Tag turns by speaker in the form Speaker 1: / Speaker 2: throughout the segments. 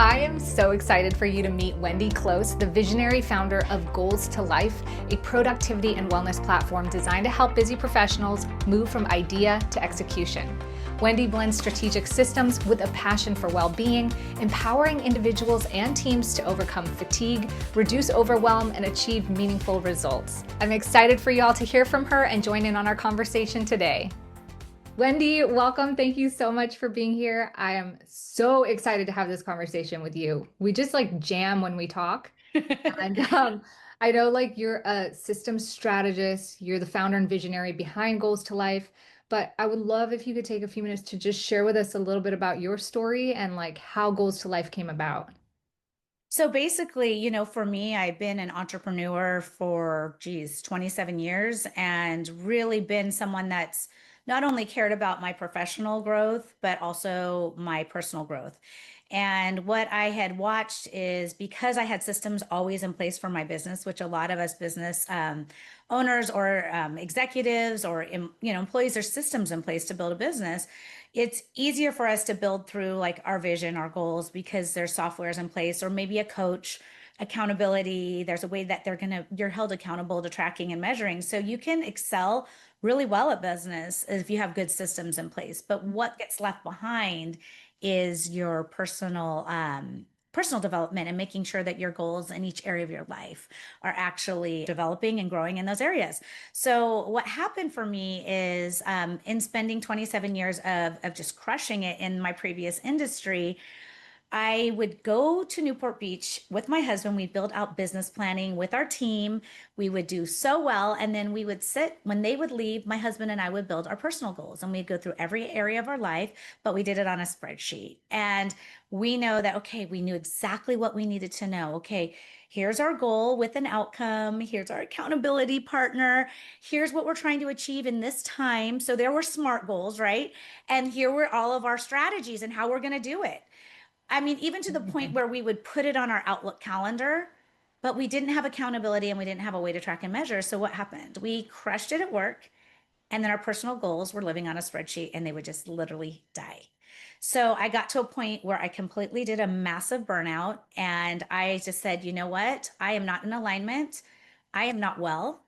Speaker 1: I am so excited for you to meet Wendee Close, the visionary founder of Goals to Life, a productivity and wellness platform designed to help busy professionals move from idea to execution. Wendee blends strategic systems with a passion for well-being, empowering individuals and teams to overcome fatigue, reduce overwhelm, and achieve meaningful results. I'm excited for y'all to hear from her and join in on our conversation today. Wendee, welcome. Thank you so much for being here. I am so excited to have this conversation with you. We just like jam when we talk. And I know like you're a systems strategist, you're the founder and visionary behind Goals to Life, but I would love if you could take a few minutes to just share with us a little bit about your story and like how Goals to Life came about.
Speaker 2: So basically, for me, I've been an entrepreneur for, 27 years and really been someone that's not only cared about my professional growth, but also my personal growth. And what I had watched is because I had systems always in place for my business, which a lot of us business owners or executives or employees or systems in place to build a business, it's easier for us to build through like our vision, our goals, because there's softwares in place or maybe a coach, accountability. There's a way that you're held accountable to tracking and measuring. So you can excel really well at business if you have good systems in place. But what gets left behind is your personal development and making sure that your goals in each area of your life are actually developing and growing in those areas. So what happened for me is in spending 27 years of just crushing it in my previous industry, I would go to Newport Beach with my husband. We'd build out business planning with our team. We would do so well. And then we would sit, when they would leave, my husband and I would build our personal goals and we'd go through every area of our life, but we did it on a spreadsheet. And we know that, okay, we knew exactly what we needed to know. Okay, here's our goal with an outcome. Here's our accountability partner. Here's what we're trying to achieve in this time. So there were SMART goals, right? And here were all of our strategies and how we're going to do it. I mean, even to the point where we would put it on our Outlook calendar, but we didn't have accountability and we didn't have a way to track and measure. So what happened? We crushed it at work, and then our personal goals were living on a spreadsheet and they would just literally die. So I got to a point where I completely did a massive burnout and I just said, you know what? I am not in alignment. I am not well.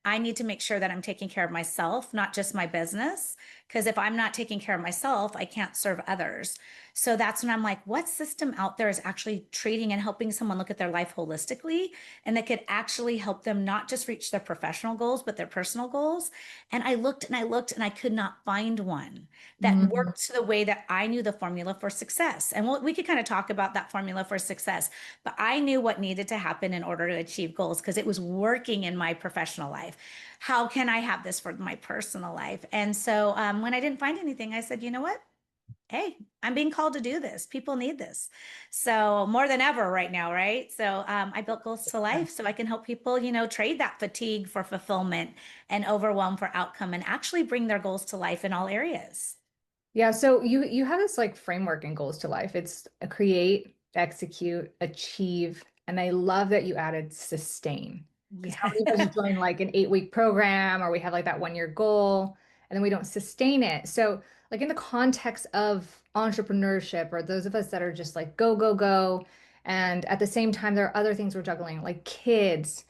Speaker 2: I need to make sure that I'm taking care of myself, not just my business. Because if I'm not taking care of myself, I can't serve others. So that's when I'm like, what system out there is actually treating and helping someone look at their life holistically and that could actually help them not just reach their professional goals, but their personal goals? And I looked and I looked and I could not find one that
Speaker 1: Mhm.
Speaker 2: worked the way that I knew the formula for success. And we could kind of talk about that formula for success, but I knew what needed to happen in order to achieve goals because it was working in my professional life. How can I have this for my personal life? And so when I didn't find anything, I said, you know what? Hey, I'm being called to do this. People need this. So more than ever right now, right? So I built Goals to Life so I can help people, trade that fatigue for fulfillment and overwhelm for outcome and actually bring their goals to life in all areas.
Speaker 1: Yeah, so you have this like framework in Goals to Life. It's a create, execute, achieve, and I love that you added sustain. Because how many of us
Speaker 2: Yeah.
Speaker 1: join like an 8-week program or we have like that 1 year goal and then we don't sustain it. So like in the context of entrepreneurship or those of us that are just like go, go, go. And at the same time, there are other things we're juggling, like kids,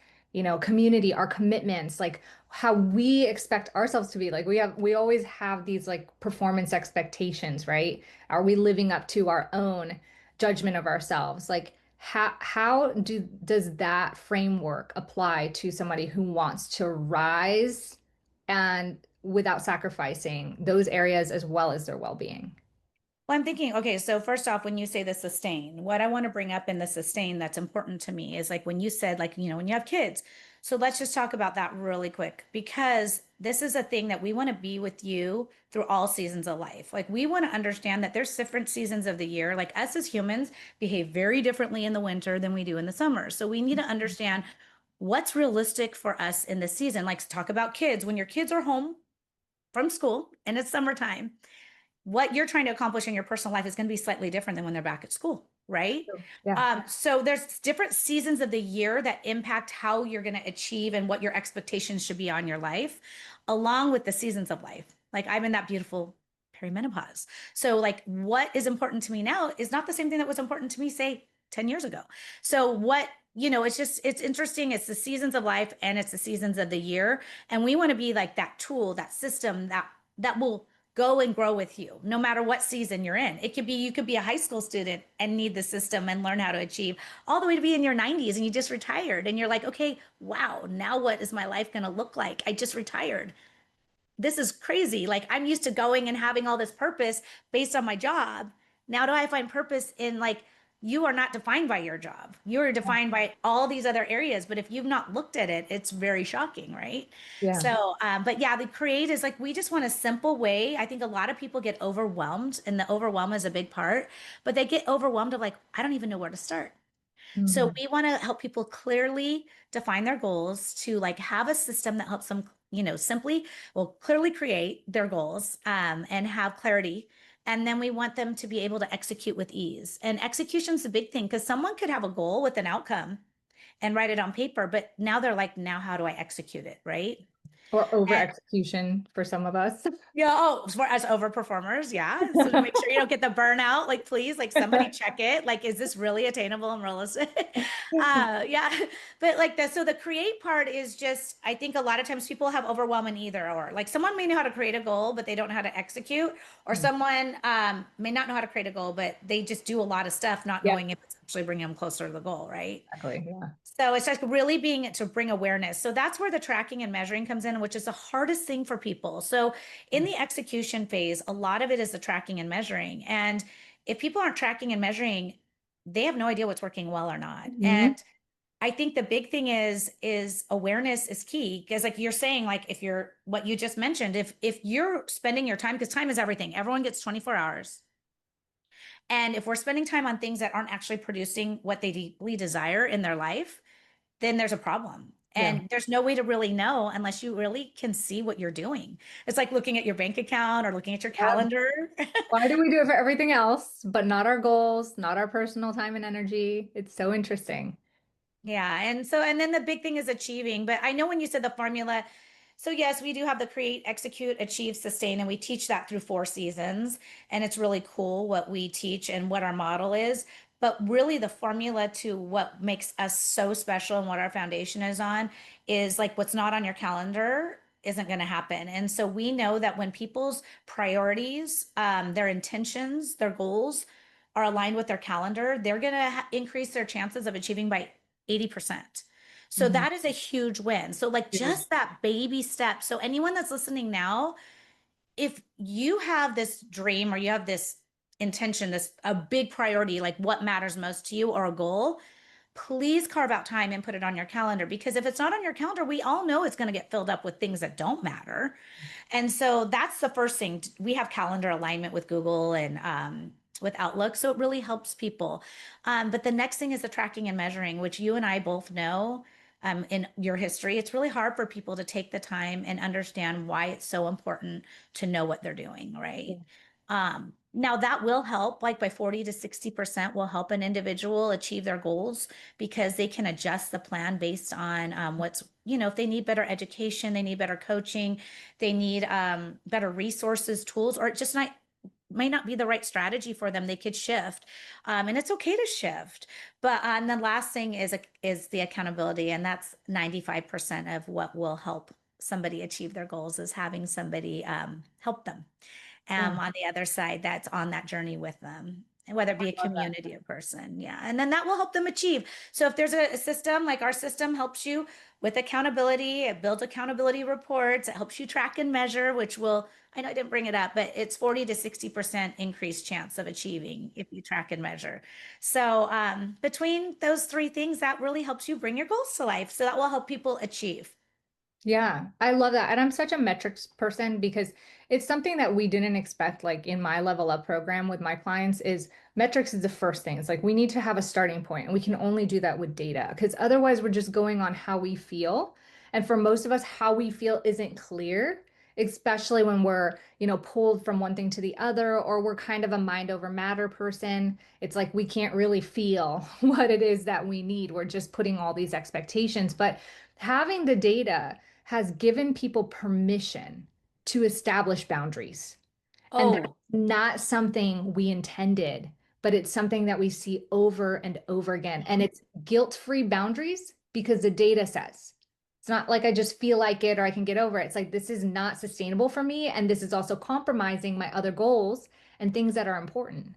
Speaker 1: community, our commitments, like how we expect ourselves to be. Like we always have these like performance expectations, right? Are we living up to our own judgment of ourselves? Like how does that framework apply to somebody who wants to rise and without sacrificing those areas as well as their well-being?
Speaker 2: Well, I'm thinking, okay, so first off, when you say the sustain, what I want to bring up in the sustain that's important to me is like when you said, like, when you have kids. So let's just talk about that really quick because this is a thing that we want to be with you through all seasons of life. Like, we want to understand that there's different seasons of the year. Like, us as humans behave very differently in the winter than we do in the summer. So we need to understand what's realistic for us in the season. Like, talk about kids. When your kids are home from school and it's summertime, what you're trying to accomplish in your personal life is going to be slightly different than when they're back at school, right?
Speaker 1: Yeah.
Speaker 2: So there's different seasons of the year that impact how you're going to achieve and what your expectations should be on your life, along with the seasons of life. Like I'm in that beautiful perimenopause. So like what is important to me now is not the same thing that was important to me, say, 10 years ago. So what, it's just, it's interesting. It's the seasons of life and it's the seasons of the year. And we want to be like that tool, that system that will go and grow with you no matter what season you're in. It could be, you could be a high school student and need the system and learn how to achieve, all the way to be in your 90s and you just retired and you're like, okay, wow, now what is my life going to look like? I just retired. This is crazy. Like I'm used to going and having all this purpose based on my job. Now do I find purpose in, like, you are not defined by your job. You're defined by all these other areas. But if you've not looked at it, it's very shocking, right?
Speaker 1: Yeah.
Speaker 2: So, but yeah, the create is like, we just want a simple way. I think a lot of people get overwhelmed, and the overwhelm is a big part, but they get overwhelmed of like, I don't even know where to start. So
Speaker 1: Mhm.
Speaker 2: we want to help people clearly define their goals, to like have a system that helps them, simply, well, clearly create their goals, and have clarity. And then we want them to be able to execute with ease. And execution's the big thing, because someone could have a goal with an outcome and write it on paper, but now they're like, now how do I execute it, right?
Speaker 1: Or over execution for some of us.
Speaker 2: Yeah. Oh, for as overperformers. Yeah. So to make sure you don't get the burnout, like, please, like, somebody check it. Like, is this really attainable and realistic? Yeah. But like so the create part is just, I think a lot of times people have overwhelm in either or. Like someone may know how to create a goal, but they don't know how to execute. Or someone may not know how to create a goal, but they just do a lot of stuff, not
Speaker 1: Yeah,
Speaker 2: knowing if it's actually bringing them closer to the goal, right?
Speaker 1: exactly. Yeah.
Speaker 2: So it's just really being to bring awareness. So that's where the tracking and measuring comes in, which is the hardest thing for people. So in the execution phase, a lot of it is the tracking and measuring. And if people aren't tracking and measuring, they have no idea what's working well or not. And
Speaker 1: Mhm.
Speaker 2: I think the big thing is awareness is key, because like you're saying, like if you're what you just mentioned, if you're spending your time, because time is everything. Everyone gets 24 hours. And if we're spending time on things that aren't actually producing what they deeply desire in their life, then there's a problem.
Speaker 1: Yeah.
Speaker 2: And there's no way to really know unless you really can see what you're doing. It's like looking at your bank account or looking at your
Speaker 1: Yeah.
Speaker 2: calendar.
Speaker 1: Why do we do it for everything else, but not our goals, not our personal time and energy? It's so interesting.
Speaker 2: Yeah. And so, and then the big thing is achieving. But I know when you said the formula, so yes, we do have the create, execute, achieve, sustain, and we teach that through 4 seasons. And it's really cool what we teach and what our model is. But really, the formula to what makes us so special and what our foundation is on is like, what's not on your calendar isn't going to happen. And so we know that when people's priorities, their intentions, their goals are aligned with their calendar, they're going to increase their chances of achieving by 80%. So
Speaker 1: Mhm.
Speaker 2: that is a huge win. So like
Speaker 1: Huge.
Speaker 2: just that baby step. So anyone that's listening now, if you have this dream or you have this intention, this a big priority, like what matters most to you or a goal, please carve out time and put it on your calendar, because if it's not on your calendar, we all know it's going to get filled up with things that don't matter. And so that's the first thing. We have calendar alignment with Google and with Outlook. So it really helps people. But the next thing is the tracking and measuring, which you and I both know in your history. It's really hard for people to take the time and understand why it's so important to know what they're doing, right?
Speaker 1: Yeah.
Speaker 2: Now that will help, like by 40 to 60% will help an individual achieve their goals, because they can adjust the plan based on what's, if they need better education, they need better coaching, they need better resources, tools, or it just may not be the right strategy for them. They could shift, and it's okay to shift. But and the last thing is the accountability, and that's 95% of what will help somebody achieve their goals, is having somebody help them
Speaker 1: Yeah.
Speaker 2: on the other side that's on that journey with them, and whether it be a
Speaker 1: Love that.
Speaker 2: community or person. Yeah. And then that will help them achieve. So if there's a system, like our system helps you with accountability, it builds accountability reports, it helps you track and measure, which will, I know I didn't bring it up, but it's 40 to 60% increased chance of achieving if you track and measure. So between those 3 things, that really helps you bring your goals to life. So that will help people achieve.
Speaker 1: Yeah, I love that. And I'm such a metrics person because it's something that we didn't expect, like in my level up program with my clients, is metrics is the first thing. It's like we need to have a starting point, and we can only do that with data, because otherwise we're just going on how we feel. And for most of us, how we feel isn't clear, especially when we're, pulled from one thing to the other, or we're kind of a mind over matter person. It's like we can't really feel what it is that we need. We're just putting all these expectations. But having the data has given people permission to establish boundaries. And that's
Speaker 2: Oh,
Speaker 1: not something we intended, but it's something that we see over and over again. And it's guilt-free boundaries because the data says. It's not like I just feel like it or I can get over it. It's like this is not sustainable for me. And this is also compromising my other goals and things that are important.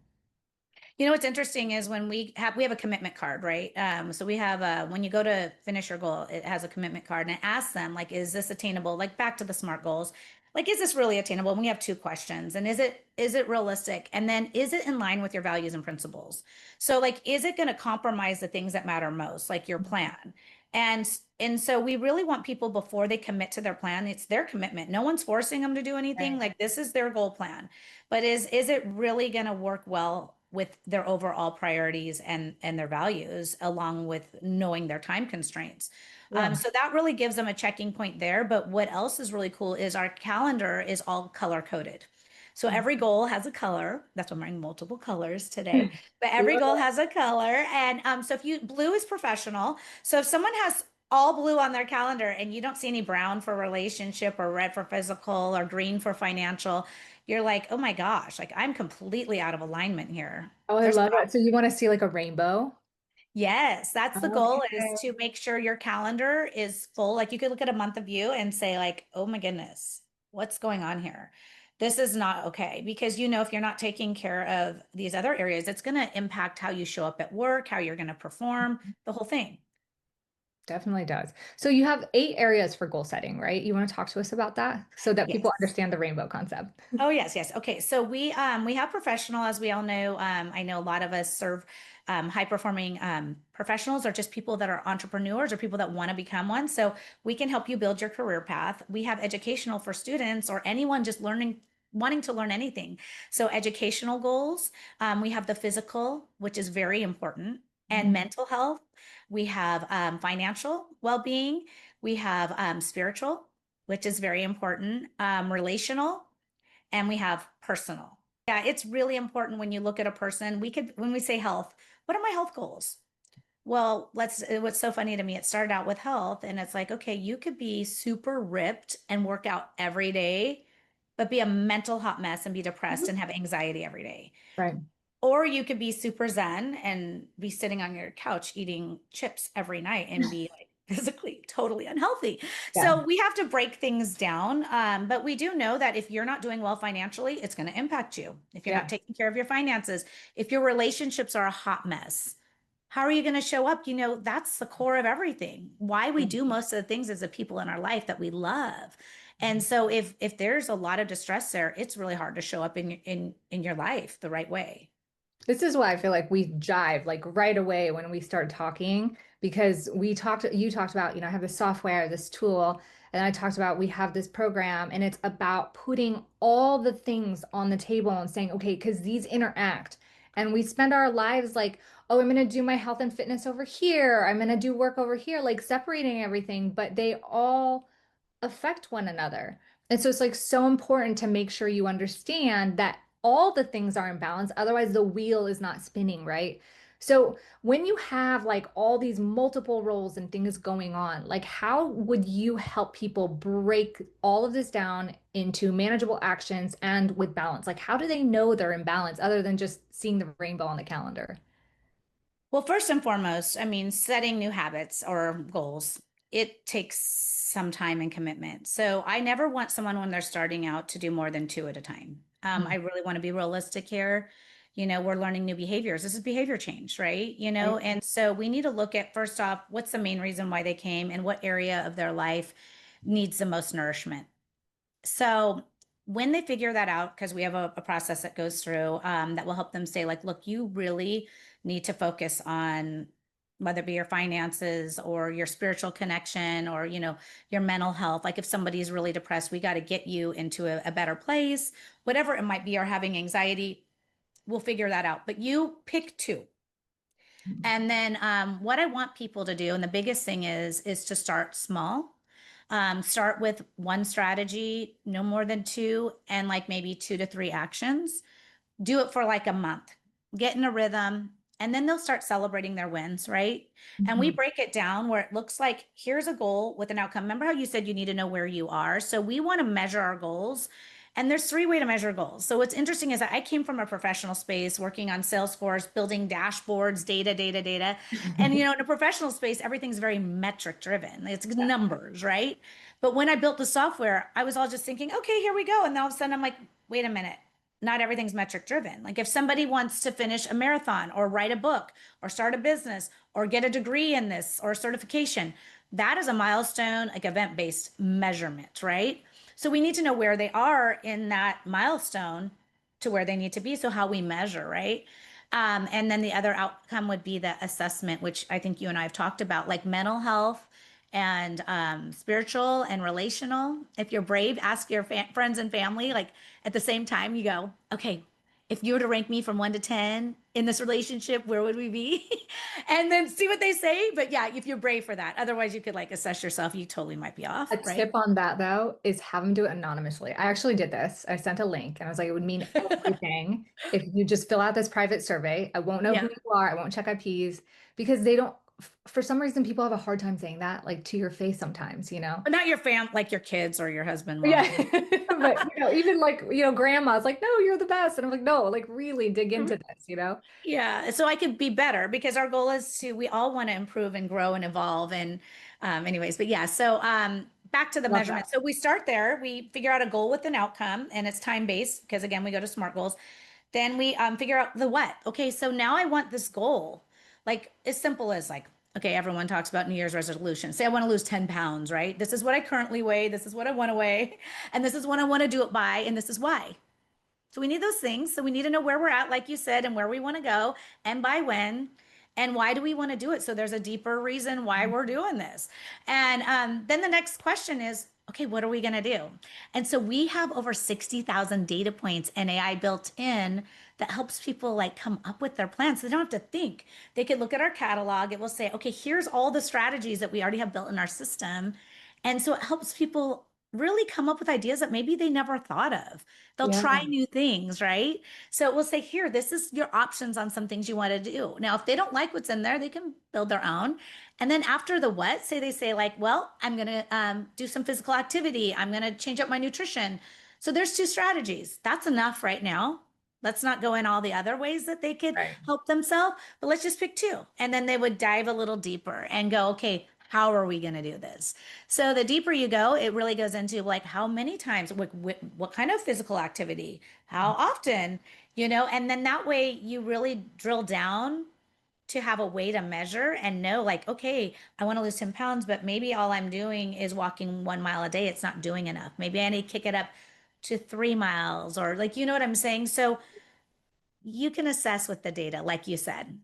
Speaker 2: you know what's interesting is when we have a commitment card, right? So we have when you go to finish your goal, it has a commitment card and it asks them like, is this attainable? Like back to the SMART goals, like is this really attainable? And we have two questions, and is it realistic? And then is it in line with your values and principles? So like, is it going to compromise the things that matter most, like your plan? And and so we really want people before they commit to their plan, it's their commitment. No one's forcing them to do anything.
Speaker 1: Right.
Speaker 2: Like this is their goal plan. But is it really going to work well with their overall priorities and their values, along with knowing their time constraints?
Speaker 1: Yeah.
Speaker 2: So that really gives them a checking point there. But what else is really cool is our calendar is all color coded. So every goal has a color. That's why I'm wearing multiple colors today. But every
Speaker 1: Love
Speaker 2: goal
Speaker 1: it.
Speaker 2: has a color. And so if you blue is professional. So if someone has all blue on their calendar and you don't see any brown for relationship or red for physical or green for financial, you're like, oh my gosh, like I'm completely out of alignment here.
Speaker 1: Oh, I
Speaker 2: There's
Speaker 1: love it. So you want to see like a rainbow?
Speaker 2: Yes, that's the goal, is
Speaker 1: Okay.
Speaker 2: to make sure your calendar is full. Like you could look at a month of you and say like, oh my goodness, what's going on here? This is not okay, because if you're not taking care of these other areas, it's going to impact how you show up at work, how you're going to perform, the whole thing.
Speaker 1: Definitely does. So you have 8 areas for goal setting, right? You want to talk to us about that so that people
Speaker 2: Yes.
Speaker 1: understand the rainbow concept.
Speaker 2: Oh yes, yes. Okay, so we have professional, as we all know. I know a lot of us serve high performing professionals, or just people that are entrepreneurs or people that want to become one. So we can help you build your career path. We have educational for students or anyone just wanting to learn anything. So educational goals. We have the physical, which is very important, and
Speaker 1: Mhm.
Speaker 2: mental health. We have financial well-being. We have spiritual, which is very important. Relational, and we have personal. Yeah, it's really important when you look at a person. When we say health, what are my health goals? Well, what's so funny to me, it started out with health, and it's like, okay, you could be super ripped and work out every day, but be a mental hot mess and be depressed and have anxiety every day.
Speaker 1: Right.
Speaker 2: Or you could be super zen and be sitting on your couch eating chips every night and be like physically totally unhealthy.
Speaker 1: Yeah.
Speaker 2: So we have to break things down. But we do know that if you're not doing well financially, it's going to impact you. If you're not
Speaker 1: Yeah.
Speaker 2: taking care of your finances, if your relationships are a hot mess, how are you going to show up? That's the core of everything. Why we do most of the things as the people in our life that we love. And so if there's a lot of distress there, it's really hard to show up in your life the right way.
Speaker 1: This is why I feel like we jive like right away when we start talking because you talked about, I have this software, this tool, and I talked about we have this program and it's about putting all the things on the table and saying, okay, because these interact. And we spend our lives like, oh, I'm going to do my health and fitness over here. I'm going to do work over here, like separating everything, but they all affect one another. And so it's like so important to make sure you understand that all the things are in balance. Otherwise, the wheel is not spinning, right? So when you have like all these multiple roles and things going on, like how would you help people break all of this down into manageable actions and with balance? Like how do they know they're in balance other than just seeing the rainbow on the calendar?
Speaker 2: Well, first and foremost, I mean, setting new habits or goals, it takes some time and commitment. So I never want someone when they're starting out to do more than two at a time. I
Speaker 1: Mm,
Speaker 2: really want to be realistic here. We're learning new behaviors. This is behavior change, right?
Speaker 1: right?
Speaker 2: And so we need to look at, first off, what's the main reason why they came and what area of their life needs the most nourishment. So when they figure that out, because we have a process that goes through that will help them say, like, look, you really need to focus on whether it be your finances or your spiritual connection or, your mental health. Like if somebody's really depressed, we got to get you into a better place, whatever it might be, or having anxiety, we'll figure that out. But you pick two. And then what I want people to do, and the biggest thing is to start small. Start with one strategy, no more than two, and like maybe 2 to 3 actions. Do it for like a month, get in a rhythm, and then they'll start celebrating their wins, right? And we
Speaker 1: Mhm.
Speaker 2: break it down where it looks like here's a goal with an outcome. Remember how you said you need to know where you are? So we want to measure our goals And there's three ways to measure goals. So what's interesting is that I came from a professional space working on Salesforce, building dashboards, data. And in a professional space, everything's very metric driven. It's numbers, right? But when I built the software, I was all just thinking, okay, here we go. And then all of a sudden I'm like, wait a minute. Not everything's metric driven. Like if somebody wants to finish a marathon or write a book or start a business or get a degree in this or certification, that is a milestone, like event based measurement, right? So we need to know where they are in that milestone to where they need to be. So how we measure, right? And then the other outcome would be the assessment, which I think you and I have talked about, like mental health and spiritual and relational. If you're brave, ask your friends and family, like at the same time, you go, okay, if you were to rank me from 1 to 10 in this relationship, where would we be? And then see what they say. But yeah, if you're brave for that, otherwise you could like assess yourself. You totally might be off,
Speaker 1: A
Speaker 2: right?
Speaker 1: tip on that though is have them do it anonymously. I actually did this. I sent a link and I was like, it would mean everything if you just fill out this private survey. I won't know
Speaker 2: Yeah.
Speaker 1: who you are. I won't check IPs because they don't, for some reason, people have a hard time saying that like to your face sometimes, you know?
Speaker 2: But not your like your kids or your husband, mom.
Speaker 1: Yeah. But, even like, grandma's like, no, you're the best. And I'm like, no, like really dig into this, you know?
Speaker 2: Yeah, so I could be better because our goal is to, we all want to improve and grow and evolve. And anyways, but yeah, so back to the
Speaker 1: Love
Speaker 2: measurement.
Speaker 1: that.
Speaker 2: So we start there, we figure out a goal with an outcome, and it's time-based because again, we go to SMART goals. Then we figure out the what. Okay, so now I want this goal. Like as simple as like, okay, everyone talks about New Year's resolution. Say I want to lose 10 pounds, right? This is what I currently weigh, this is what I want to weigh, and this is what I want to do it by, and this is why. So we need those things. So we need to know where we're at, like you said, and where we want to go and by when and why do we want to do it. So there's a deeper reason why we're doing this. And then the next question is, okay, what are we going to do? And so we have over 60,000 data points and AI built in that helps people like come up with their plans. So they don't have to think. They could look at our catalog. It will say, okay, here's all the strategies that we already have built in our system. And so it helps people really come up with ideas that maybe they never thought of. They'll try
Speaker 1: Yeah.
Speaker 2: new things, right? So it will say, here, this is your options on some things you want to do. Now, if they don't like what's in there, they can build their own. And then after the what, say they say, like, well, I'm going to do some physical activity. I'm going to change up my nutrition. So there's two strategies. That's enough right now. Let's not go in all the other ways that they could
Speaker 1: Right.
Speaker 2: help themselves, but let's just pick two. And then they would dive a little deeper and go, okay, how are we going to do this? So the deeper you go, it really goes into like how many times, what kind of physical activity, how often, and then that way you really drill down to have a way to measure and know like, okay, I want to lose 10 pounds, but maybe all I'm doing is walking 1 mile a day. It's not doing enough. Maybe I need to kick it up to 3 miles or like, you know what I'm saying? So you can assess with the data, like you said.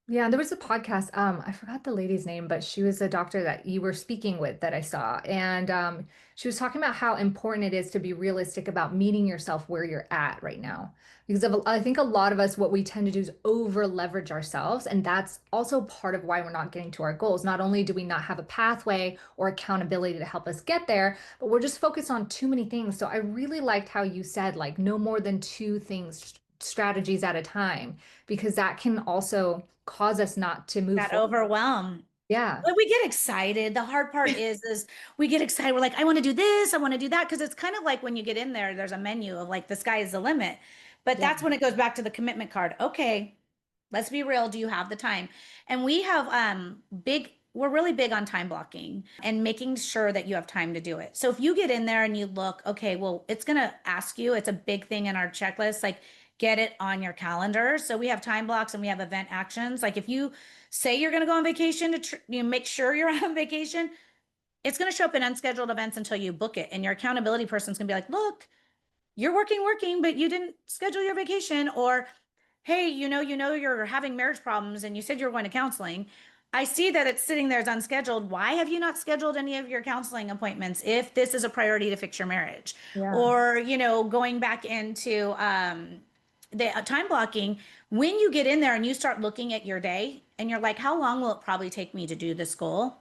Speaker 1: Yeah, there was a podcast. I forgot the lady's name, but she was a doctor that you were speaking with that I saw. And she was talking about how important it is to be realistic about meeting yourself where you're at right now. Because I think a lot of us, what we tend to do is over leverage ourselves. And that's also part of why we're not getting to our goals. Not only do we not have a pathway or accountability to help us get there, but we're just focused on too many things. So I really liked how you said, like, no more than two things, strategies at a time, because that can also cause us not to move
Speaker 2: That
Speaker 1: forward.
Speaker 2: overwhelm.
Speaker 1: Yeah.
Speaker 2: But we get excited. The hard part is we get excited. We're like, I want to do this, I want to do that. Because it's kind of like when you get in there, there's a menu of like the sky is the limit. But
Speaker 1: Yeah.
Speaker 2: that's when it goes back to the commitment card. Okay, let's be real. Do you have the time? And we have we're really big on time blocking and making sure that you have time to do it. So if you get in there and you look, okay, well, it's gonna ask you, it's a big thing in our checklist, like get it on your calendar. So we have time blocks and we have event actions. Like if you say you're gonna go on vacation to make sure you're on vacation, it's gonna show up in unscheduled events until you book it. And your accountability person's gonna be like, look, you're working, but you didn't schedule your vacation. Or hey, you're having marriage problems and you said you were going to counseling. I see that it's sitting there as unscheduled. Why have you not scheduled any of your counseling appointments if this is a priority to fix your marriage?
Speaker 1: Yeah.
Speaker 2: Or, going back into the time blocking, when you get in there and you start looking at your day and you're like, how long will it probably take me to do this goal?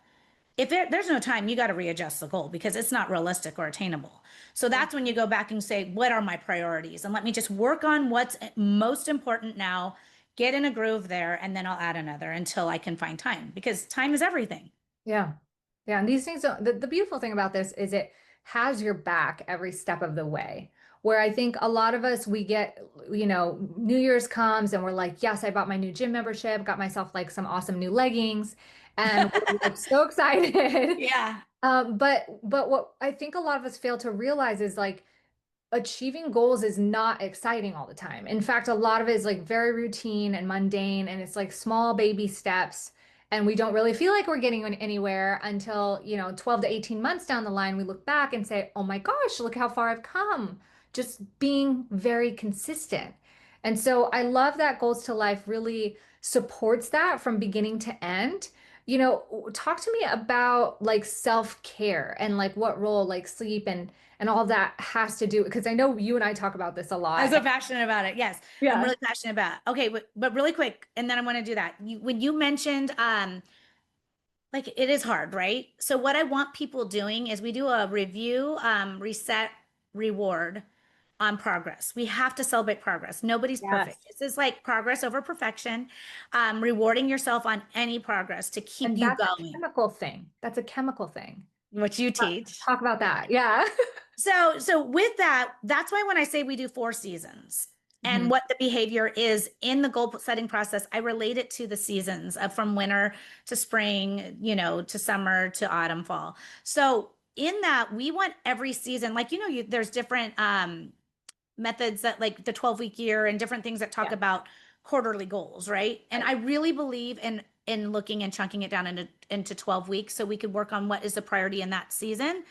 Speaker 2: If there's no time, you got to readjust the goal because it's not realistic or attainable. So that's when you go back and say, what are my priorities? And let me just work on what's most important now, get in a groove there, and then I'll add another until I can find time because time is everything.
Speaker 1: Yeah. Yeah. And these things, the beautiful thing about this is it has your back every step of the way. where I think a lot of us, we get, New Year's comes and we're like, yes, I bought my new gym membership, got myself like some awesome new leggings, and we're like so excited.
Speaker 2: Yeah.
Speaker 1: But what I think a lot of us fail to realize is like achieving goals is not exciting all the time. In fact, a lot of it is like very routine and mundane, and it's like small baby steps. And we don't really feel like we're getting anywhere until, 12 to 18 months down the line, we look back and say, oh my gosh, look how far I've come. Just being very consistent. And so I love that Goals to Life really supports that from beginning to end. Talk to me about like self-care and like what role like sleep and all that has to do, because I know you and I talk about this a
Speaker 2: I'm
Speaker 1: lot.
Speaker 2: so passionate about it. Yes, I'm
Speaker 1: Yeah.
Speaker 2: really passionate about it. Okay, but really quick, and then I want to do that. When you mentioned, like it is hard, right? So what I want people doing is we do a review, reset, reward on progress. We have to celebrate progress. Nobody's perfect.
Speaker 1: Yes.
Speaker 2: This is like progress over perfection, rewarding yourself on any progress to keep
Speaker 1: And
Speaker 2: you
Speaker 1: that's a
Speaker 2: going,
Speaker 1: chemical thing. That's a chemical thing.
Speaker 2: which you
Speaker 1: Uh,
Speaker 2: teach.
Speaker 1: Talk about that. Yeah.
Speaker 2: So with that, that's why when I say we do 4 seasons and
Speaker 1: Mhm.
Speaker 2: what the behavior is in the goal setting process, I relate it to the seasons of from winter to spring, to summer to autumn, fall. So in that, we want every season, like, there's different methods that like the 12-week year and different things that talk
Speaker 1: Yeah.
Speaker 2: about quarterly goals, right? And
Speaker 1: Right.
Speaker 2: I really believe in looking and chunking it down into 12 weeks so we could work on what is the priority in that season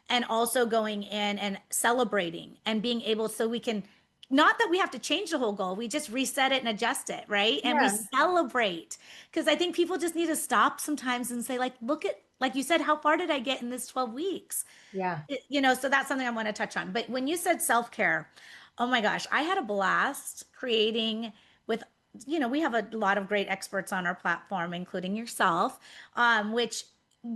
Speaker 2: and also going in and celebrating and being able so we can not that we have to change the whole goal, we just reset it and adjust it, right? And we
Speaker 1: Yeah.
Speaker 2: celebrate because I think people just need to stop sometimes and say like look at like you said, how far did I get in this 12 weeks?
Speaker 1: Yeah.
Speaker 2: So that's something I want to touch on. But when you said self-care, oh my gosh, I had a blast creating with, we have a lot of great experts on our platform, including yourself, which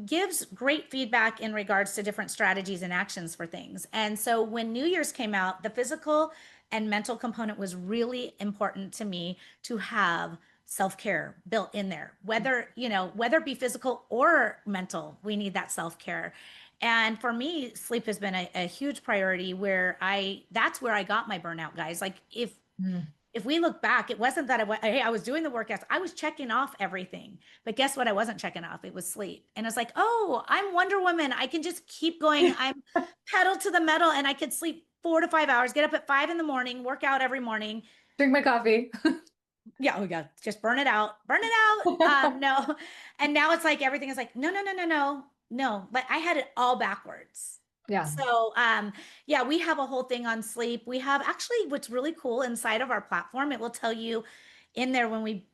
Speaker 2: gives great feedback in regards to different strategies and actions for things. And so when New Year's came out, the physical and mental component was really important to me to have self-care built in there. Whether it be physical or mental, we need that self-care. And for me, sleep has been a huge priority where that's where I got my burnout, guys. Like
Speaker 1: Mm.
Speaker 2: if we look back, it wasn't that hey, I was doing the workouts. I was checking off everything. But guess what? I wasn't checking off. It was sleep. And it's like, oh, I'm Wonder Woman. I can just keep going. I'm pedal to the metal and I could sleep 4 to 5 hours, get up at 5 in the morning, work out every morning.
Speaker 1: Drink my coffee.
Speaker 2: Yeah, oh yeah, just burn it out, burn it out. No, and now it's like everything is like no, no, no, no, no, no. But I had it all backwards.
Speaker 1: Yeah.
Speaker 2: So, yeah, we have a whole thing on sleep. We have actually what's really cool inside of our platform. It will tell you in there when we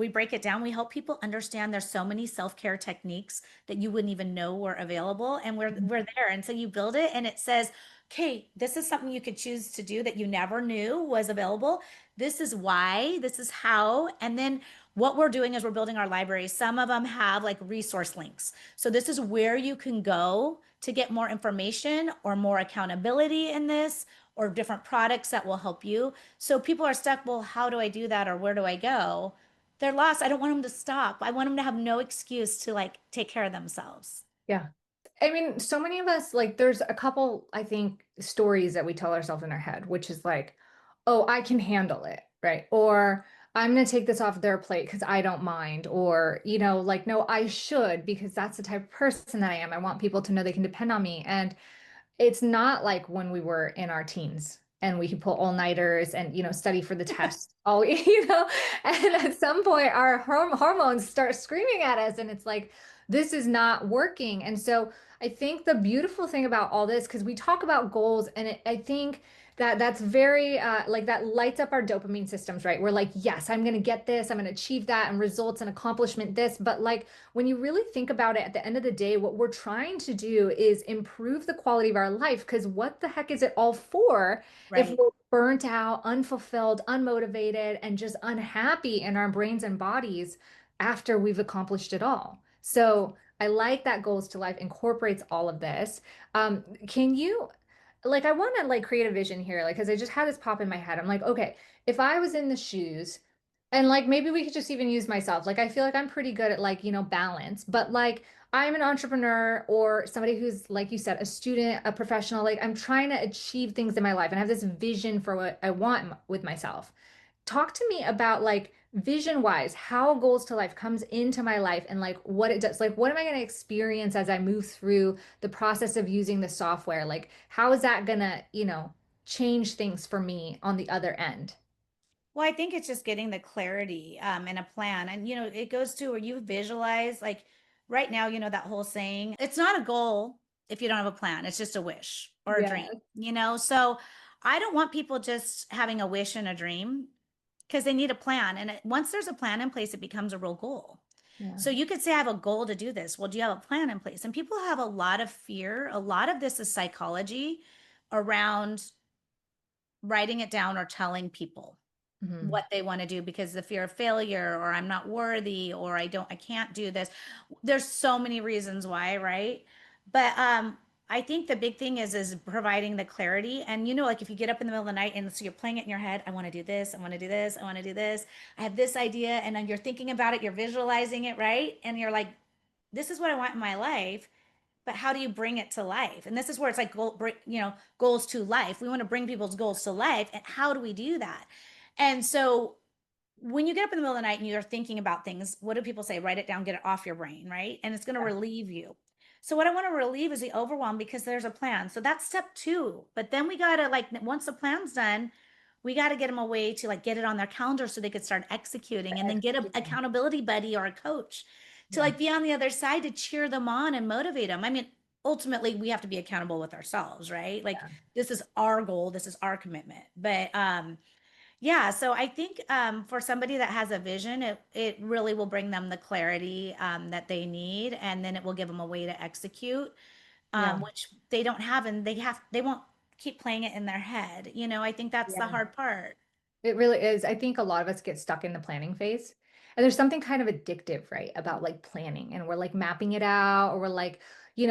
Speaker 2: break it down. We help people understand there's so many self-care techniques that you wouldn't even know were available, and we're there. And so you build it, and it says, "Okay, this is something you could choose to do that you never knew was available." This is why, this is how. And then what we're doing is we're building our libraries. Some of them have like resource links. So this is where you can go to get more information or more accountability in this or different products that will help you. So people are stuck, well, how do I do that or where do I go? They're lost. I don't want them to stop. I want them to have no excuse to like take care of themselves.
Speaker 1: Yeah. I mean, so many of us, like, there's a couple, I think, stories that we tell ourselves in our head, which is like, oh, I can handle it, right? Or I'm going to take this off their plate because I don't mind. Or, like, no, I should because that's the type of person that I am. I want people to know they can depend on me. And it's not like when we were in our teens and we could pull all-nighters and study for the test all and at some point our hormones start screaming at us and it's like this is not working. And so I think the beautiful thing about all this, because we talk about goals and I think that that's very like that lights up our dopamine systems, right? We're like, yes, I'm going to get this, I'm going to achieve that, and results and accomplishment this. But like when you really think about it, at the end of the day, what we're trying to do is improve the quality of our life. Because what the heck is it all for if
Speaker 2: Right.
Speaker 1: we're burnt out, unfulfilled, unmotivated, and just unhappy in our brains and bodies after we've accomplished it all? So I like that Goals to Life incorporates all of this. Can you, like, I want to like create a vision here, like, because I just had this pop in my head. I'm like, okay, if I was in the shoes And like maybe we could just even use myself. Like I feel like I'm pretty good at like, balance, but like I'm an entrepreneur or somebody who's like you said, a student, a professional, like I'm trying to achieve things in my life and I have this vision for what I want with myself. Talk to me about like vision wise, how goals to life comes into my life and like what it does. Like what am I going to experience as I move through the process of using the software? Like how is that going to, change things for me on the other end?
Speaker 2: Well, I think it's just getting the clarity and a plan. And, it goes to where you visualize, like right now, that whole saying, it's not a goal if you don't have a plan. It's just a wish or a dream,
Speaker 1: Yeah.
Speaker 2: So I don't want people just having a wish and a dream because they need a plan. And once there's a plan in place, it becomes a real goal.
Speaker 1: Yeah.
Speaker 2: So you could say, I have a goal to do this. Well, do you have a plan in place? And people have a lot of fear. A lot of this is psychology around writing it down or telling people
Speaker 1: Mhm.
Speaker 2: what they want to do because the fear of failure or I'm not worthy or I can't do this. There's so many reasons why, right? But I think the big thing is providing the clarity. And like if you get up in the middle of the night and so you're playing it in your head, I want to do this, I want to do this, I want to do this, I have this idea, and then you're thinking about it, you're visualizing it, right? And you're like, this is what I want in my life, but how do you bring it to life? And this is where it's like goals to life. We want to bring people's goals to life, and how do we do that? And so when you get up in the middle of the night and you're thinking about things, what do people say? Write it down, get it off your brain, right? And it's going to
Speaker 1: Yeah.
Speaker 2: relieve you. So what I want to relieve is the overwhelm because there's a plan. So that's step 2. But then we got to like once the plan's done, we got to get them a way to like get it on their calendar so they could start executing and then get an
Speaker 1: Executing.
Speaker 2: accountability buddy or a coach to
Speaker 1: Yeah.
Speaker 2: like be on the other side to cheer them on and motivate them. I mean, ultimately we have to be accountable with ourselves, right? Like
Speaker 1: Yeah.
Speaker 2: this is our goal, this is our commitment. But yeah, so I think for somebody that has a vision, it really will bring them the clarity that they need, and then it will give them a way to execute,
Speaker 1: Yeah.
Speaker 2: which they don't have, and they won't keep playing it in their head. I think that's the
Speaker 1: Yeah.
Speaker 2: hard part.
Speaker 1: It really is. I think a lot of us get stuck in the planning phase. And there's something kind of addictive, right, about like planning and we're like mapping it out or we're like,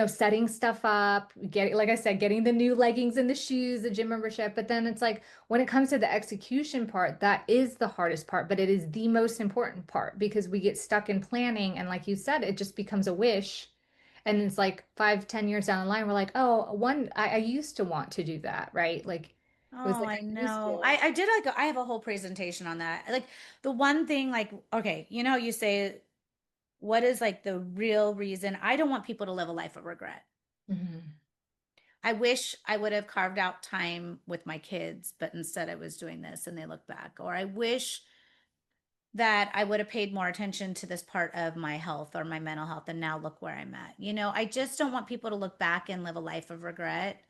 Speaker 1: setting stuff up, getting, like I said, getting the new leggings and the shoes, the gym membership. But then it's like when it comes to the execution part, that is the hardest part, but it is the most important part because we get stuck in planning. And like you said, it just becomes a wish. And it's like 5, 10 years down the line, we're like, oh, I used to want to do that, right? Like it was
Speaker 2: Oh,
Speaker 1: like
Speaker 2: I
Speaker 1: I used
Speaker 2: know.
Speaker 1: to.
Speaker 2: I did I have a whole presentation on that. Like the one thing, like, okay, how you say what is like the real reason I don't want people to live a life of regret.
Speaker 1: Mhm.
Speaker 2: I wish I would have carved out time with my kids, but instead I was doing this and they look back. Or I wish that I would have paid more attention to this part of my health or my mental health and now look where I'm at. I just don't want people to look back and live a life of regret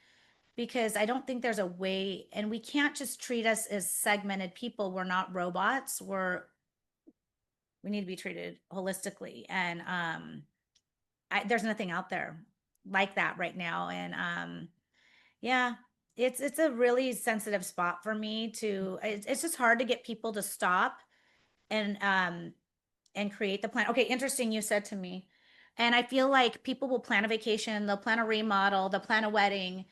Speaker 2: because I don't think there's a way, and we can't just treat us as segmented people. We're not robots. We need to be treated holistically. And there's nothing out there like that right now. And yeah, it's a really sensitive spot for me to. It's just hard to get people to stop and create the plan. Okay, interesting. You said to me, and I feel like people will plan a vacation, they'll plan a remodel, they'll plan a wedding,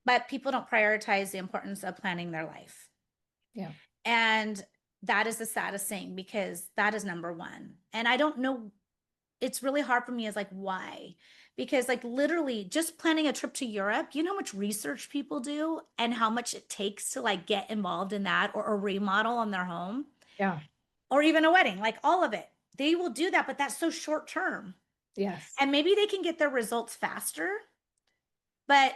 Speaker 2: but people don't prioritize the importance of planning their life.
Speaker 1: Yeah.
Speaker 2: And that is the saddest thing because that is number one. And I don't know, it's really hard for me is like, why? Because like literally just planning a trip to Europe, you know how much research people do and how much it takes to like get involved in that or a remodel on their home
Speaker 1: Yeah.
Speaker 2: or even a wedding, like all of it. They will do that, but that's so short term.
Speaker 1: Yes.
Speaker 2: And maybe they can get their results faster. But,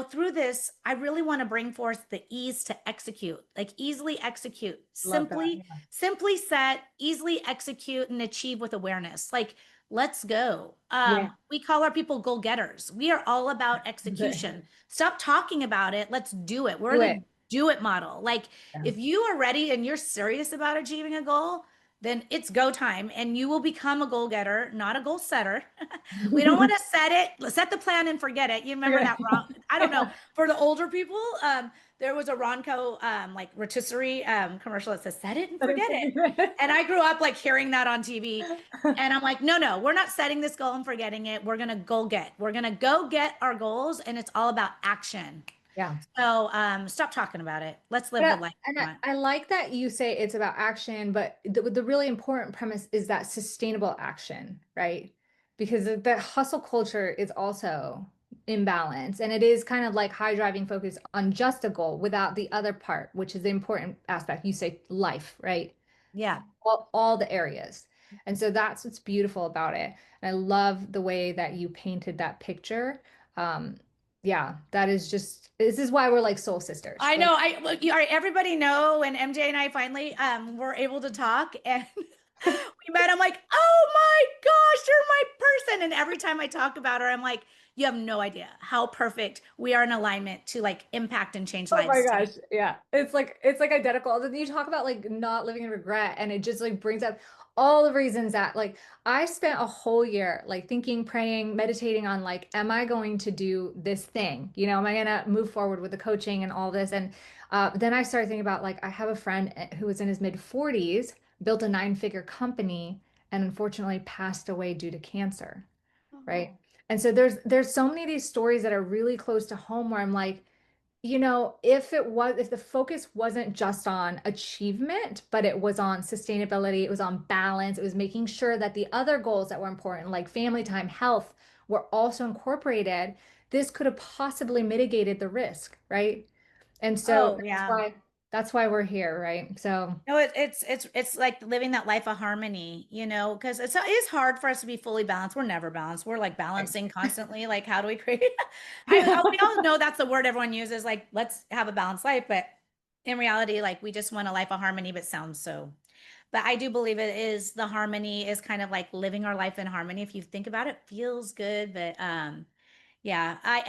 Speaker 2: through this, I really want to bring forth the ease to execute, like easily execute,
Speaker 1: Love that.
Speaker 2: simply set, easily execute and achieve with awareness. Like, let's go.
Speaker 1: Yeah.
Speaker 2: We call our people goal getters. We are all about
Speaker 1: Yeah.
Speaker 2: execution. Stop talking about it. Let's do it. We're
Speaker 1: Do it.
Speaker 2: the do it model. Like,
Speaker 1: Yeah.
Speaker 2: if you are ready and you're serious about achieving a goal, then it's go time and you will become a goal getter, not a goal setter. We don't want to set the plan and forget it. You remember that wrong? I don't know. For the older people, there was a Ronco like rotisserie commercial that says set it and forget it. And I grew up like hearing that on TV. And I'm like, no, we're not setting this goal and forgetting it. We're gonna go get our goals, and it's all about action.
Speaker 1: Yeah.
Speaker 2: So stop talking about it. Let's live the
Speaker 1: But
Speaker 2: life
Speaker 1: and
Speaker 2: we want.
Speaker 1: I like that you say it's about action, but the really important premise is that sustainable action, right? Because the hustle culture is also imbalance, and it is kind of like high driving focus on just a goal without the other part, which is the important aspect. You say life, right?
Speaker 2: Yeah.
Speaker 1: All the areas. And so that's what's beautiful about it. And I love the way that you painted that picture. Um, yeah, that is just, this is why we're like soul sisters.
Speaker 2: I
Speaker 1: We're
Speaker 2: know. I look, all right, everybody know when MJ and I finally were able to talk and we met, I'm like, oh my gosh, you're my person. And every time I talk about her, I'm like, you have no idea how perfect we are in alignment to like impact and change
Speaker 1: oh my
Speaker 2: lives together.
Speaker 1: gosh. Yeah. It's like identical. Then you talk about like not living in regret and it just like brings up all the reasons that like I spent a whole year like thinking, praying, meditating on like, am I going to do this thing? You know, am I gonna move forward with the coaching and all this? And then I started thinking about like I have a friend who was in his mid 40s, built a 9-figure company, and unfortunately passed away due to cancer. Right.
Speaker 2: Oh,
Speaker 1: And so there's so many of these stories that are really close to home where I'm like, you know, if the focus wasn't just on achievement, but it was on sustainability, it was on balance, it was making sure that the other goals that were important, like family time, health, were also incorporated, this could have possibly mitigated the risk, right? And so
Speaker 2: oh yeah.
Speaker 1: that's why we're here, right? So
Speaker 2: No, it's like living that life of harmony, because it is hard for us to be fully balanced. We're never balanced. We're like
Speaker 1: right.
Speaker 2: balancing constantly. Like, how do we create?
Speaker 1: Yeah.
Speaker 2: We all know that's the word everyone uses. Like, let's have a balanced life, but in reality, like we just want a life of harmony, but sounds so. But I do believe it is the harmony is kind of like living our life in harmony. If you think about it, feels good, but yeah, I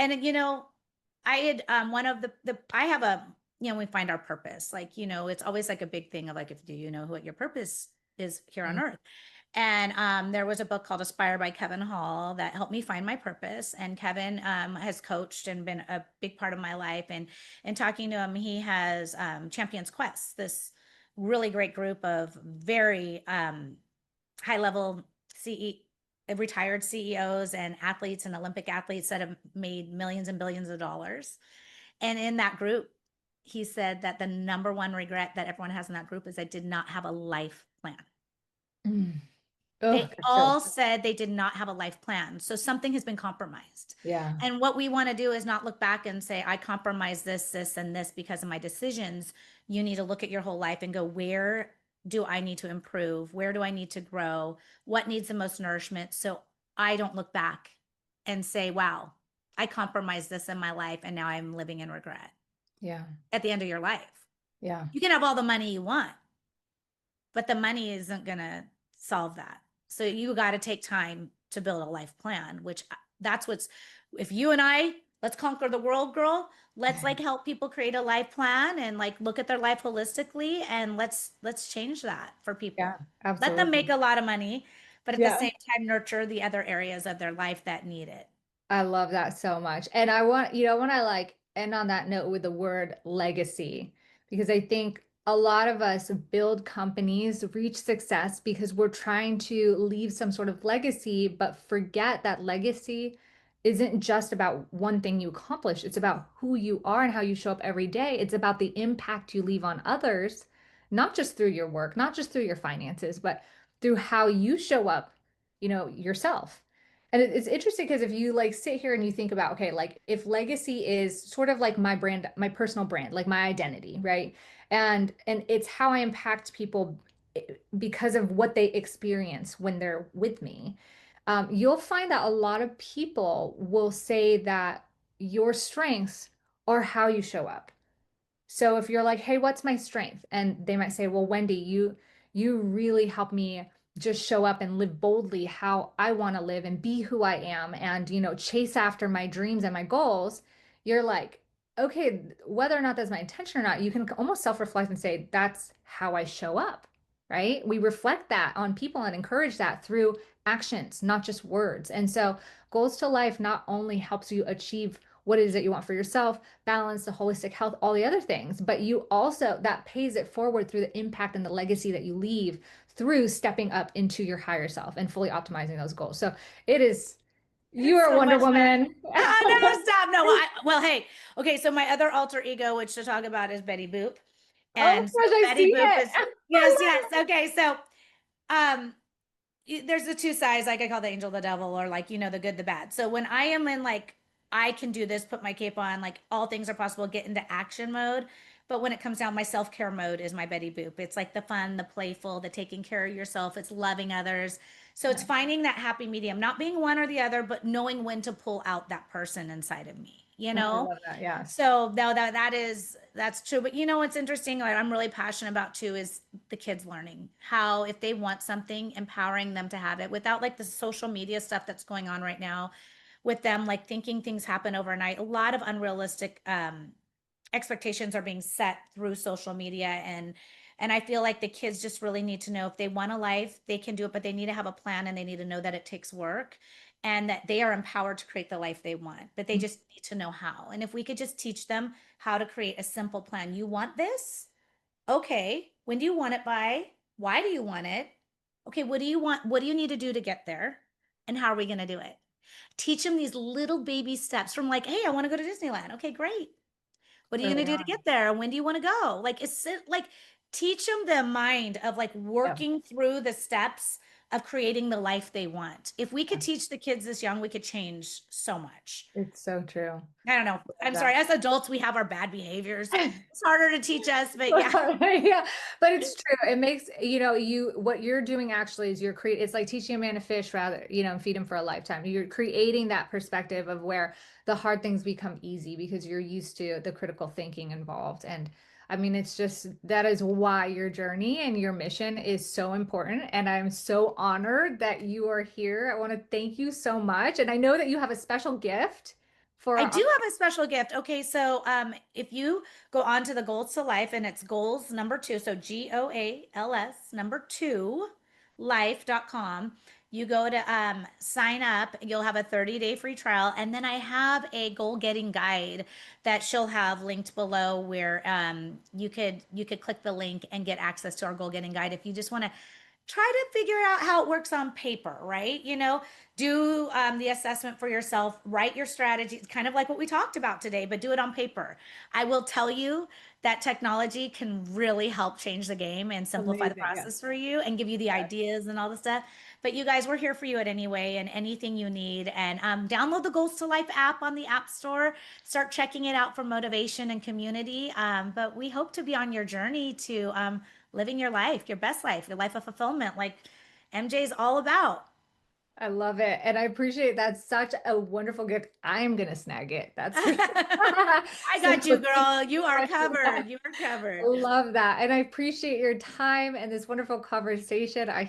Speaker 2: had one of the I have a we find our purpose. Like, it's always like a big thing of like, if do you know what your purpose is here on
Speaker 1: Mm.
Speaker 2: earth? And there was a book called Aspire by Kevin Hall that helped me find my purpose. And Kevin has coached and been a big part of my life. And talking to him, he has Champions Quest, this really great group of very high level retired CEOs and athletes and Olympic athletes that have made millions and billions of dollars. And in that group, he said that the number one regret that everyone has in that group is they did not have a life plan.
Speaker 1: Mm. Oh,
Speaker 2: They
Speaker 1: that's so
Speaker 2: all said they did not have a life plan. So something has been compromised.
Speaker 1: yeah.
Speaker 2: And what we want to do is not look back and say, I compromised this, this, and this because of my decisions. You need to look at your whole life and go, where do I need to improve? Where do I need to grow? What needs the most nourishment? So I don't look back and say, wow, I compromised this in my life and now I'm living in regret
Speaker 1: Yeah.
Speaker 2: at the end of your life.
Speaker 1: Yeah.
Speaker 2: You can have all the money you want, but the money isn't going to solve that. So you got to take time to build a life plan, which that's what's, if you and I, let's conquer the world, girl, let's like help people create a life plan and like look at their life holistically and let's change that for
Speaker 1: Yeah,
Speaker 2: people. Let them make
Speaker 1: absolutely.
Speaker 2: a lot of money, but at the
Speaker 1: Yeah.
Speaker 2: same time, nurture the other areas of their life that need it.
Speaker 1: I love that so much. And I want, when I like end on that note with the word legacy, because I think a lot of us build companies, reach success because we're trying to leave some sort of legacy, but forget that legacy isn't just about one thing you accomplish. It's about who you are and how you show up every day. It's about the impact you leave on others, not just through your work, not just through your finances, but through how you show up, yourself. And it's interesting because if you like sit here and you think about, okay, like if legacy is sort of like my brand, my personal brand, like my identity, right? And it's how I impact people because of what they experience when they're with me. You'll find that a lot of people will say that your strengths are how you show up. So if you're like, "Hey, what's my strength?" and they might say, "Well, Wendee, you really help me just show up and live boldly how I want to live and be who I am and, chase after my dreams and my goals." You're like, "Okay, whether or not that's my intention or not, you can almost self-reflect and say, that's how I show up." Right? We reflect that on people and encourage that through actions, not just words. And so, goals to life not only helps you achieve what it is that you want for yourself, balance, the holistic health, all the other things. But you also, that pays it forward through the impact and the legacy that you leave through stepping up into your higher self and fully optimizing those goals. So it is, You are
Speaker 2: So
Speaker 1: Wonder
Speaker 2: much fun.
Speaker 1: Woman.
Speaker 2: No, stop. No, well, hey, okay. So my other alter ego, which to talk about, is Betty Boop,
Speaker 1: Oh
Speaker 2: and so
Speaker 1: my gosh, I
Speaker 2: Betty
Speaker 1: see
Speaker 2: Boop
Speaker 1: it.
Speaker 2: is yes, yes. Okay, so um, there's the two sides, like I call the angel, the devil, or like the good, the bad. So when I am in like I can do this, put my cape on, like all things are possible, get into action mode. But when it comes down, my self-care mode is my Betty Boop. It's like the fun, the playful, the taking care of yourself. It's loving others. So it's
Speaker 1: Yeah,
Speaker 2: finding that happy medium, not being one or the other, but knowing when to pull out that person inside of me, you
Speaker 1: I
Speaker 2: know?
Speaker 1: love that. Yes.
Speaker 2: So no, that's true. But what's interesting, like I'm really passionate about too, is the kids learning how, if they want something, empowering them to have it without like the social media stuff that's going on right now with them, like thinking things happen overnight. A lot of unrealistic expectations are being set through social media, and I feel like the kids just really need to know if they want a life, they can do it, but they need to have a plan and they need to know that it takes work and that they are empowered to create the life they want, but they just need to know how. And if we could just teach them how to create a simple plan. You want this? Okay. When do you want it by? Why do you want it? Okay, what do you want? What do you need to do to get there? And how are we going to do it? Teach them these little baby steps from like, hey, I want to go to Disneyland. Okay, great. What are you going
Speaker 1: Early
Speaker 2: to do to
Speaker 1: on.
Speaker 2: get there? When do you want to go? Like, it's like teach them the mind of like
Speaker 1: Yeah.
Speaker 2: working through the steps of creating the life they want. If we could
Speaker 1: Yeah.
Speaker 2: teach the kids this young, we could change so much.
Speaker 1: It's so true.
Speaker 2: I don't know.
Speaker 1: Love
Speaker 2: I'm sorry.
Speaker 1: that.
Speaker 2: As adults, we have our bad behaviors. It's harder to teach us, but yeah.
Speaker 1: Yeah, but it's true. It makes, what you're doing actually is it's like teaching a man to fish rather, and feed him for a lifetime. You're creating that perspective of where the hard things become easy because you're used to the critical thinking involved. And I mean, it's just that is why your journey and your mission is so important. And I'm so honored that you are here. I want to thank you so much. And I know that you have a special gift for
Speaker 2: I
Speaker 1: our
Speaker 2: do have a special gift. Okay, so if you go on to the Goals to Life, and it's goals number two, so GOALS number two, life.com. You go to sign up, you'll have a 30-day free trial. And then I have a goal getting guide that she'll have linked below where you could click the link and get access to our goal getting guide if you just want to try to figure out how it works on paper, right? Do the assessment for yourself, write your strategy, kind of like what we talked about today, but do it on paper. I will tell you that technology can really help change the game and simplify the
Speaker 1: amazing. Yes.
Speaker 2: process for you and give you the ideas and all the stuff. But you guys, we're here for you at anyway, and anything you need. And download the Goals to Life app on the App Store. Start checking it out for motivation and community. But we hope to be on your journey to living your life, your best life, your life of fulfillment, like MJ's all about.
Speaker 1: I love it. And I appreciate that's such a wonderful gift. I'm gonna snag it. That's for sure.
Speaker 2: I
Speaker 1: So
Speaker 2: got you,
Speaker 1: thank
Speaker 2: girl. You
Speaker 1: you
Speaker 2: are
Speaker 1: so much.
Speaker 2: covered. You are
Speaker 1: I
Speaker 2: covered.
Speaker 1: love that. And I appreciate your time and this wonderful conversation. I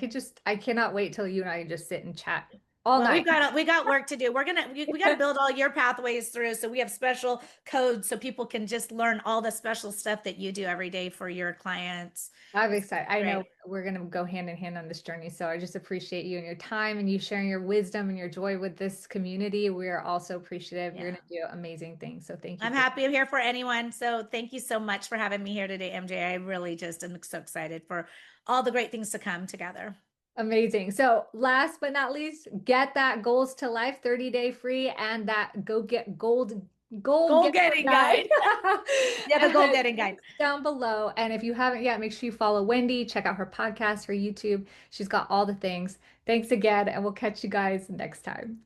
Speaker 1: cannot wait till you and I just sit and chat all
Speaker 2: Well,
Speaker 1: night.
Speaker 2: we got work to do. We got to build all your pathways through. So we have special codes so people can just learn all the special stuff that you do every day for your clients.
Speaker 1: I'm
Speaker 2: It's
Speaker 1: excited. I know
Speaker 2: great.
Speaker 1: we're going to go hand in hand on this journey. So I just appreciate you and your time and you sharing your wisdom and your joy with this community. We are also appreciative. You're
Speaker 2: Yeah.
Speaker 1: going to do amazing things. So thank you
Speaker 2: I'm
Speaker 1: for
Speaker 2: happy I'm here for anyone. So thank you so much for having me here today, MJ. I really just am so excited for all the great things to come together.
Speaker 1: amazing. So last but not least, get that Goals to Life 30-day free and that go get goal
Speaker 2: Goal
Speaker 1: get
Speaker 2: getting
Speaker 1: guide.
Speaker 2: guide. Yeah, the goal
Speaker 1: And
Speaker 2: getting guide.
Speaker 1: links down below. And if you haven't yet, make sure you follow Wendee, check out her podcast, her YouTube. She's got all the things. Thanks again, and we'll catch you guys next time.